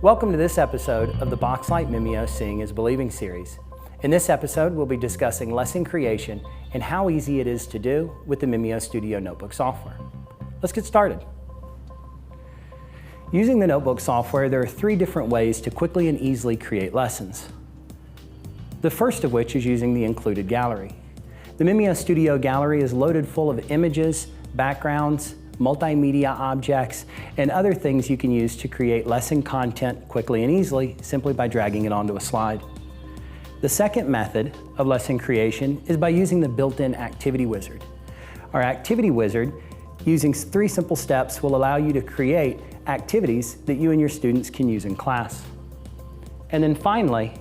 Welcome to this episode of the Boxlight Mimio Seeing is Believing series. In this episode, we'll be discussing lesson creation and how easy it is to do with the MimioStudio notebook software. Let's get started. Using the notebook software, there are three different ways to quickly and easily create lessons. The first of which is using the included gallery. The MimioStudio gallery is loaded full of images, backgrounds, multimedia objects, and other things you can use to create lesson content quickly and easily simply by dragging it onto a slide. The second method of lesson creation is by using the built-in activity wizard. Our activity wizard, using three simple steps, will allow you to create activities that you and your students can use in class. And then finally,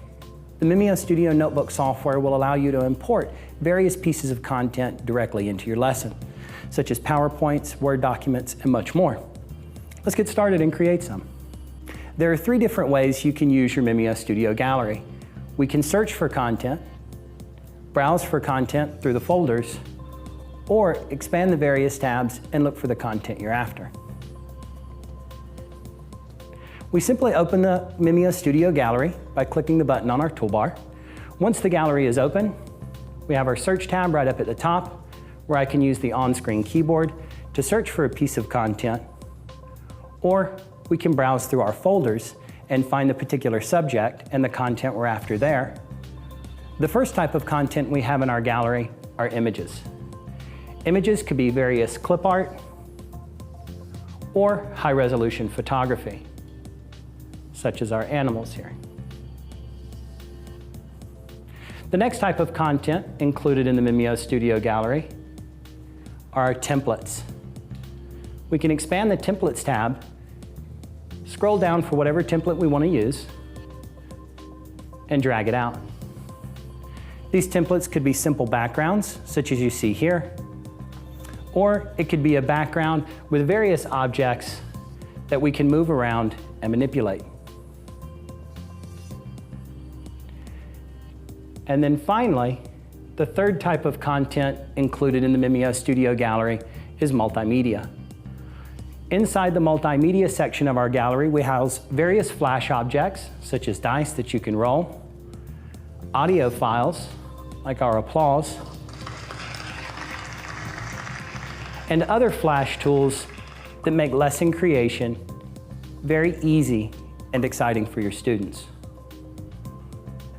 the MimioStudio notebook software will allow you to import various pieces of content directly into your lesson, such as PowerPoints, Word documents, and much more. Let's get started and create some. There are three different ways you can use your MimioStudio gallery. We can search for content, browse for content through the folders, or expand the various tabs and look for the content you're after. We simply open the MimioStudio gallery by clicking the button on our toolbar. Once the gallery is open, we have our search tab right up at the top, where I can use the on-screen keyboard to search for a piece of content, or we can browse through our folders and find the particular subject and the content we're after there. The first type of content we have in our gallery are images. Images could be various clip art or high-resolution photography, such as our animals here. The next type of content included in the MimioStudio gallery are our templates. We can expand the Templates tab, scroll down for whatever template we want to use, and drag it out. These templates could be simple backgrounds, such as you see here, or it could be a background with various objects that we can move around and manipulate. And then finally, the third type of content included in the MimioStudio gallery is multimedia. Inside the multimedia section of our gallery, we house various flash objects, such as dice that you can roll, audio files, like our applause, and other flash tools that make lesson creation very easy and exciting for your students.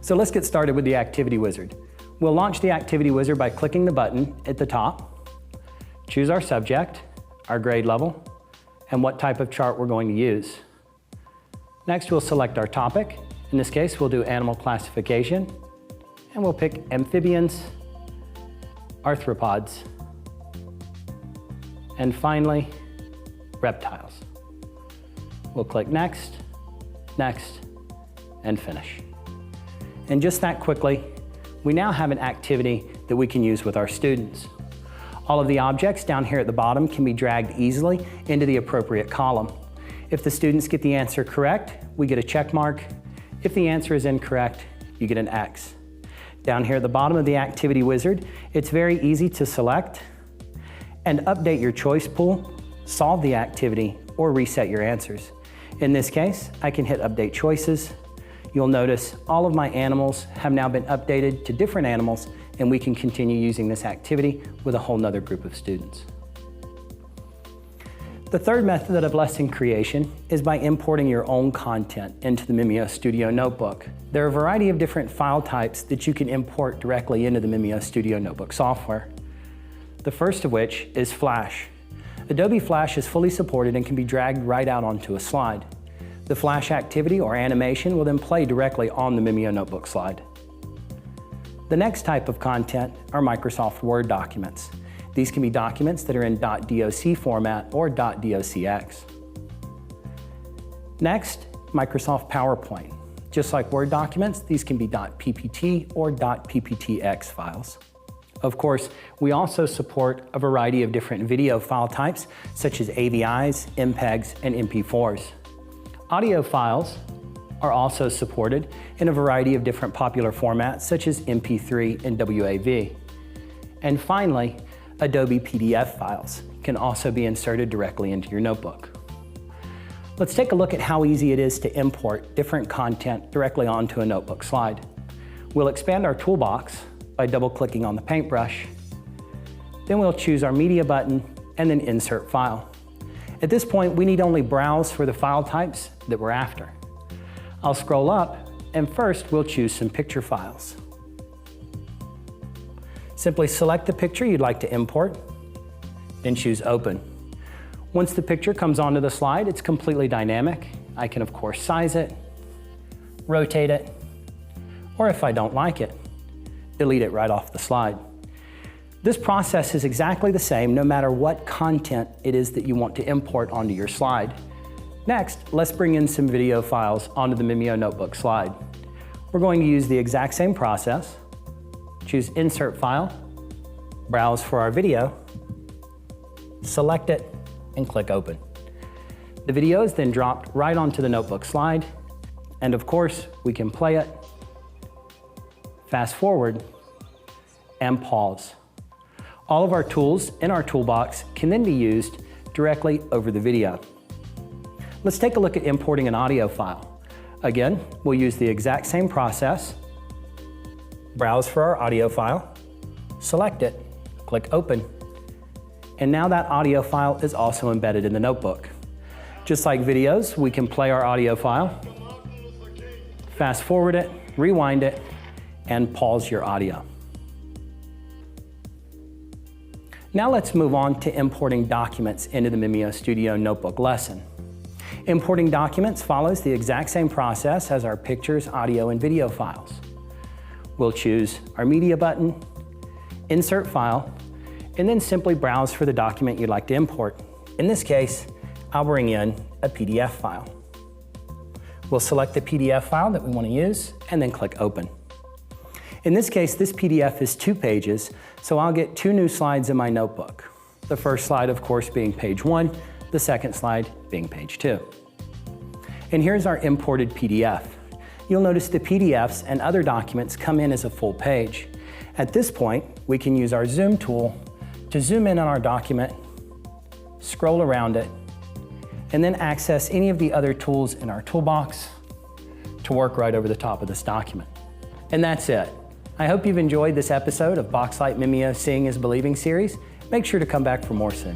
So let's get started with the activity wizard. We'll launch the activity wizard by clicking the button at the top, choose our subject, our grade level, and what type of chart we're going to use. Next, we'll select our topic. In this case, we'll do animal classification, and we'll pick amphibians, arthropods, and finally, reptiles. We'll click next, next, and finish. And just that quickly, we now have an activity that we can use with our students. All of the objects down here at the bottom can be dragged easily into the appropriate column. If the students get the answer correct, we get a check mark. If the answer is incorrect, you get an X. Down here at the bottom of the activity wizard, it's very easy to select and update your choice pool, solve the activity, or reset your answers. In this case, I can hit update choices. You'll notice all of my animals have now been updated to different animals, and we can continue using this activity with a whole nother group of students. The third method of lesson creation is by importing your own content into the MimioStudio notebook. There are a variety of different file types that you can import directly into the MimioStudio notebook software. The first of which is Flash. Adobe Flash is fully supported and can be dragged right out onto a slide. The Flash activity or animation will then play directly on the Mimio notebook slide. The next type of content are Microsoft Word documents. These can be documents that are in .doc format or .docx. Next, Microsoft PowerPoint. Just like Word documents, these can be .ppt or .pptx files. Of course, we also support a variety of different video file types, such as AVIs, MPEGs, and MP4s. Audio files are also supported in a variety of different popular formats, such as MP3 and WAV. And finally, Adobe PDF files can also be inserted directly into your notebook. Let's take a look at how easy it is to import different content directly onto a notebook slide. We'll expand our toolbox by double-clicking on the paintbrush. Then we'll choose our Media button and then Insert File. At this point, we need only browse for the file types that we're after. I'll scroll up, and first we'll choose some picture files. Simply select the picture you'd like to import, then choose Open. Once the picture comes onto the slide, it's completely dynamic. I can, of course, size it, rotate it, or if I don't like it, delete it right off the slide. This process is exactly the same no matter what content it is that you want to import onto your slide. Next, let's bring in some video files onto the Mimio notebook slide. We're going to use the exact same process. Choose Insert File, browse for our video, select it, and click Open. The video is then dropped right onto the notebook slide, and of course, we can play it, fast forward, and pause. All of our tools in our toolbox can then be used directly over the video. Let's take a look at importing an audio file. Again, we'll use the exact same process. Browse for our audio file, select it, click Open, and now that audio file is also embedded in the notebook. Just like videos, we can play our audio file, fast forward it, rewind it, and pause your audio. Now let's move on to importing documents into the MimioStudio notebook lesson. Importing documents follows the exact same process as our pictures, audio, and video files. We'll choose our Media button, Insert File, and then simply browse for the document you'd like to import. In this case, I'll bring in a PDF file. We'll select the PDF file that we want to use and then click Open. In this case, this PDF is 2 pages, so I'll get 2 new slides in my notebook. The first slide, of course, being page 1, the second slide being page 2. And here's our imported PDF. You'll notice the PDFs and other documents come in as a full page. At this point, we can use our zoom tool to zoom in on our document, scroll around it, and then access any of the other tools in our toolbox to work right over the top of this document. And that's it. I hope you've enjoyed this episode of Boxlight Mimio Seeing is Believing series. Make sure to come back for more soon.